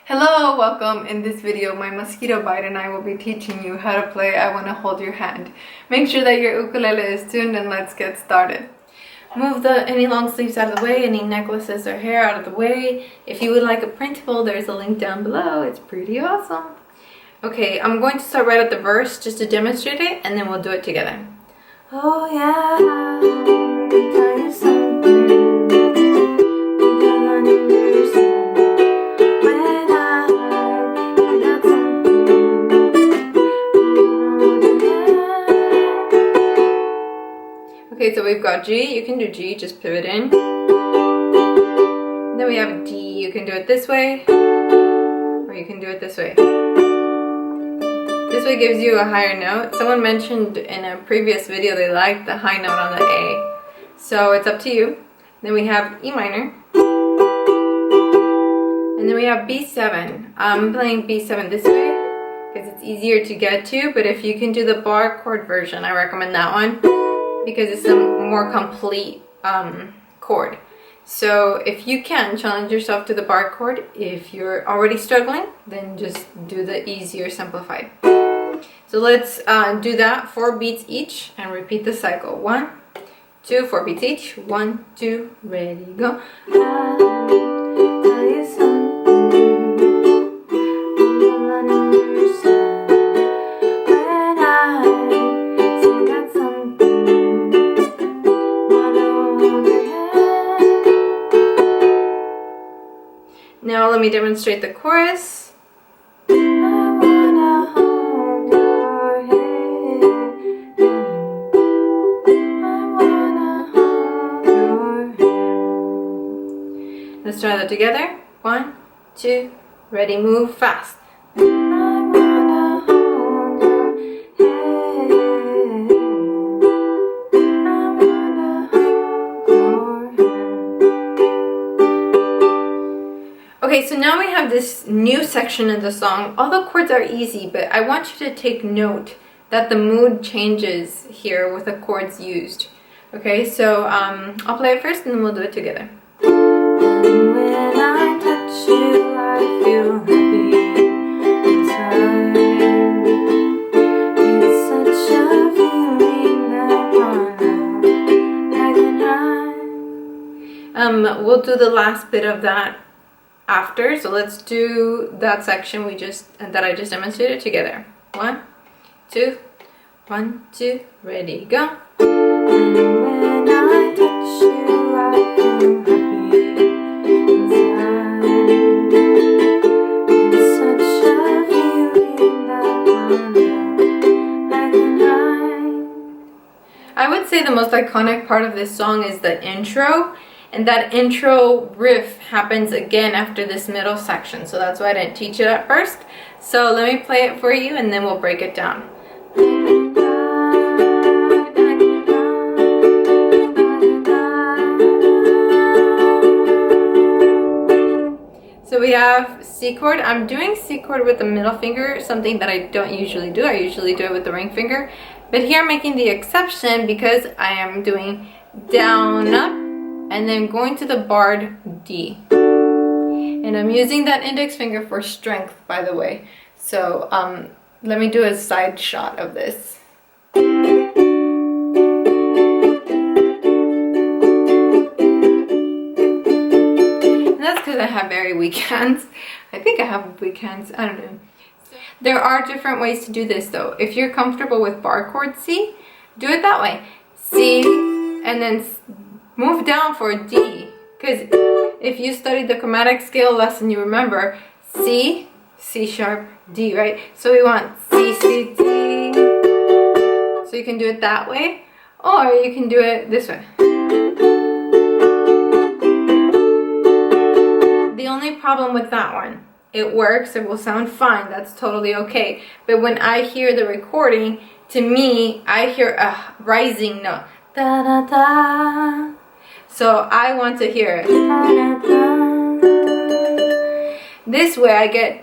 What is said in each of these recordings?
Hello, welcome. In this video, my mosquito bite and I will be teaching you how to play I Wanna Hold Your Hand. Make sure that your ukulele is tuned and let's get started. Move any long sleeves out of the way, any necklaces or hair out of the way. If you would like a printable, there's a link down below. It's pretty awesome. Okay, I'm going to start right at the verse just to demonstrate it and then we'll do it together. Oh yeah, I'll tell you something. Okay, so we've got G, you can do G, just pivot in. Then we have D, you can do it this way, or you can do it this way. This way gives you a higher note. Someone mentioned in a previous video they liked the high note on the A. So it's up to you. Then we have E minor. And then we have B7. I'm playing B7 this way because it's easier to get to, but if you can do the bar chord version, I recommend that one, because it's a more complete chord. So if you can, challenge yourself to the bar chord. If you're already struggling, then just do the easier simplified. So let's do that 4 beats each and repeat the cycle. 1, 2, 4 beats each. 1, 2, ready, go. Now let me demonstrate the chorus. I wanna hold your hand. I wanna hold your hand. Let's try that together. 1, 2, ready, move fast. I wanna hold your hand. I wanna hold your hand. Okay, so now we have this new section of the song. All the chords are easy, but I want you to take note that the mood changes here with the chords used. Okay, so I'll play it first and then we'll do it together. And when I touch you, I feel happy inside. It's such a feeling that I we'll do the last bit of that after, so let's do that section that I just demonstrated together. 1, 2, 1, 2, ready, go. And when I touch you, I feel happy inside. It's such a feeling that I can hide. I would say the most iconic part of this song is the intro. And that intro riff happens again after this middle section. So that's why I didn't teach it at first. So let me play it for you and then we'll break it down. So we have C chord. I'm doing C chord with the middle finger, something that I don't usually do. I usually do it with the ring finger. But here I'm making the exception because I am doing down, up, and then going to the barred D. And I'm using that index finger for strength, by the way. So let me do a side shot of this. And that's because I have very weak hands. I think I have weak hands, I don't know. There are different ways to do this though. If you're comfortable with bar chord C, do it that way. C, and then move down for D, because if you studied the chromatic scale lesson, you remember C, C sharp, D, right? So we want C, C, D. So you can do it that way, or you can do it this way. The only problem with that one, it works, it will sound fine, that's totally okay. But when I hear the recording, to me, I hear a rising note. Da, da, da. So I want to hear it. This way I get.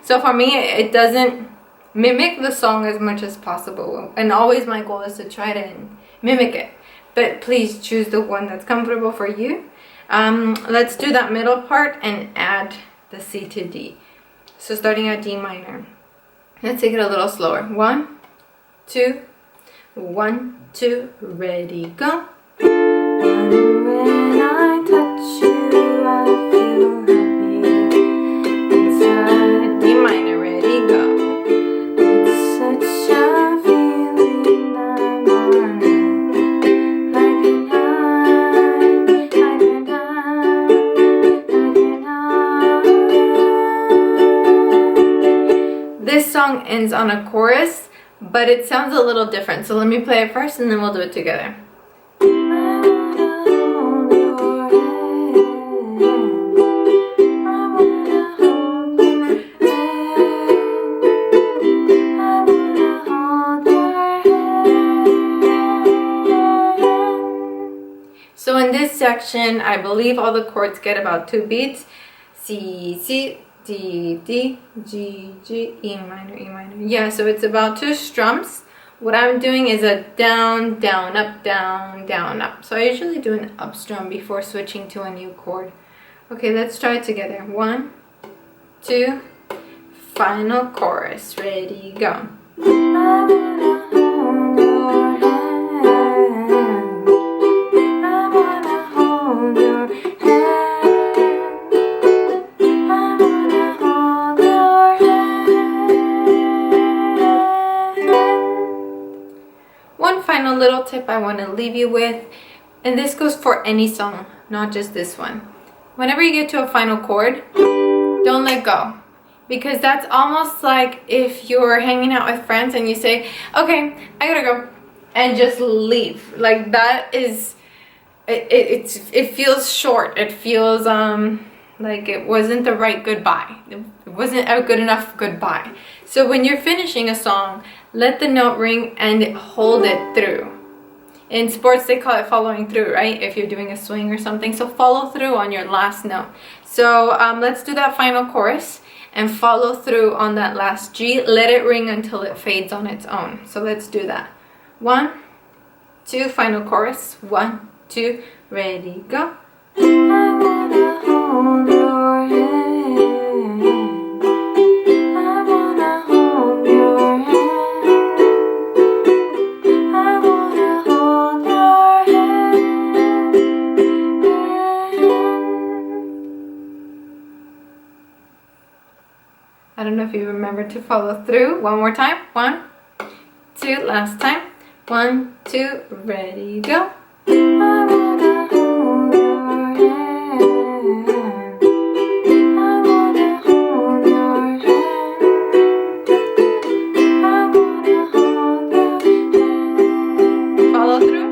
So for me, it doesn't mimic the song as much as possible. And always my goal is to try to mimic it. But please choose the one that's comfortable for you. Let's do that middle part and add the C to D. So starting at D minor. Let's take it a little slower. 1, 2, 1, 2, ready, go. And when I touch you, I feel happy inside. D minor, ready, go. It's such a feeling that I can hide, I can hide, I can hide. This song ends on a chorus, but it sounds a little different. So let me play it first and then we'll do it together. So in this section, I believe all the chords get about 2 beats. C, C, D, D, G, G, E minor, E minor. Yeah, so it's about 2 strums. What I'm doing is a down, down, up, down, down, up. So I usually do an up strum before switching to a new chord. Okay, let's try it together. 1, 2, final chorus. Ready, go. One final little tip I want to leave you with, and this goes for any song, not just this one. Whenever you get to a final chord, don't let go. Because that's almost like if you're hanging out with friends and you say, okay, I gotta go, and just leave. Like that is, it feels short. It feels like it wasn't the right goodbye. It wasn't a good enough goodbye. So when you're finishing a song, let the note ring and hold it through. In sports, they call it following through, right? If you're doing a swing or something. So follow through on your last note. So let's do that final chorus and follow through on that last G. Let it ring until it fades on its own. So let's do that. 1, 2, final chorus. 1, 2, ready, go. I wanna hold your hand. I wanna hold your hand. I wanna hold your hand. I don't know if you remember to follow through. One more time. 1, 2, last time. 1, 2, ready, go. I wanna hold your hand. I wanna hold your hand. I wanna hold your hand. Follow through.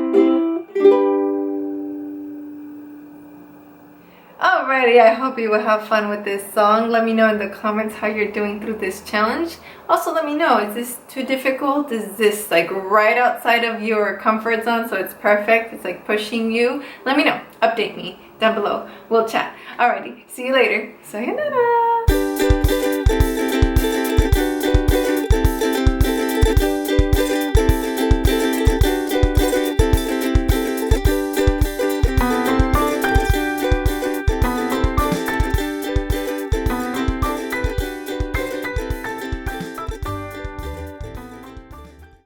Alrighty, I hope you will have fun with this song. Let me know in the comments how you're doing through this challenge. Also, let me know, is this too difficult? Is this like right outside of your comfort zone so it's perfect? It's like pushing you? Let me know. Update me down below. We'll chat. Alrighty, see you later. Sayonara.